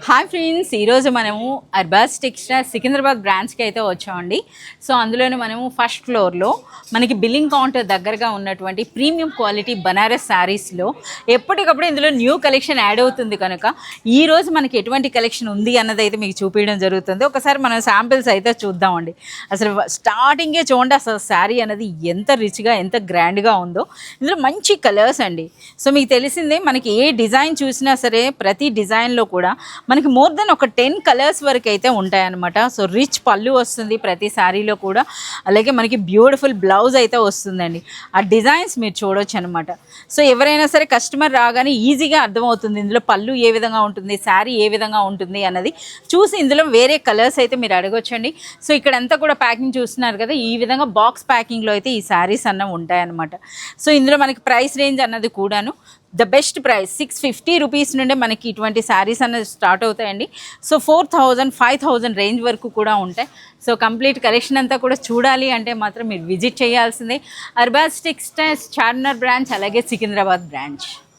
Hi friends, ఈరోజు మనము Arbaz textiles Secunderabad బ్రాంచ్కి అయితే వచ్చామండి. సో అందులోనే మనము ఫస్ట్ ఫ్లోర్లో మనకి బిల్లింగ్ కౌంటర్ దగ్గరగా ఉన్నటువంటి ప్రీమియం క్వాలిటీ బనారస్ శారీస్లో ఎప్పటికప్పుడు ఇందులో న్యూ కలెక్షన్ యాడ్ అవుతుంది కనుక ఈరోజు మనకి ఎటువంటి కలెక్షన్ ఉంది అన్నది అయితే మీకు చూపించడం జరుగుతుంది. ఒకసారి మనం శాంపిల్స్ అయితే చూద్దామండి. అసలు స్టార్టింగే చూడండి, అసలు శారీ అనేది ఎంత రిచ్గా ఎంత గ్రాండ్గా ఉందో. ఇందులో మంచి కలర్స్ అండి. సో మీకు తెలిసిందే, మనకి ఏ డిజైన్ చూసినా సరే ప్రతి డిజైన్లో కూడా మనకి మోర్ దెన్ ఒక 10 కలర్స్ వరకు అయితే ఉంటాయన్నమాట. సో రిచ్ పళ్ళు వస్తుంది ప్రతి శారీలో కూడా, అలాగే మనకి బ్యూటిఫుల్ బ్లౌజ్ అయితే వస్తుందండి. ఆ డిజైన్స్ మీరు చూడొచ్చు అనమాట. సో ఎవరైనా సరే కస్టమర్ రాగానే ఈజీగా అర్థమవుతుంది ఇందులో పళ్ళు ఏ విధంగా ఉంటుంది, శారీ ఏ విధంగా ఉంటుంది అన్నది చూసి ఇందులో వేరే కలర్స్ అయితే మీరు అడగొచ్చండి. సో ఇక్కడంతా కూడా ప్యాకింగ్ చూస్తున్నారు కదా, ఈ విధంగా బాక్స్ ప్యాకింగ్లో అయితే ఈ శారీస్ అన్నవి ఉంటాయన్నమాట. సో ఇందులో మనకి ప్రైస్ రేంజ్ అన్నది కూడాను ద బెస్ట్ ప్రైస్ 650 రూపీస్ నుండే మనకి ఇటువంటి శారీస్ అనేది స్టార్ట్ అవుతాయండి. సో 4000, 5000 రేంజ్ వరకు కూడా ఉంటాయి. సో కంప్లీట్ కలెక్షన్ అంతా కూడా చూడాలి అంటే మాత్రం మీరు విజిట్ చేయాల్సిందే అర్బాస్ టెక్స్టైల్స్ చార్మినార్ బ్రాంచ్, అలాగే సికింద్రాబాద్ బ్రాంచ్.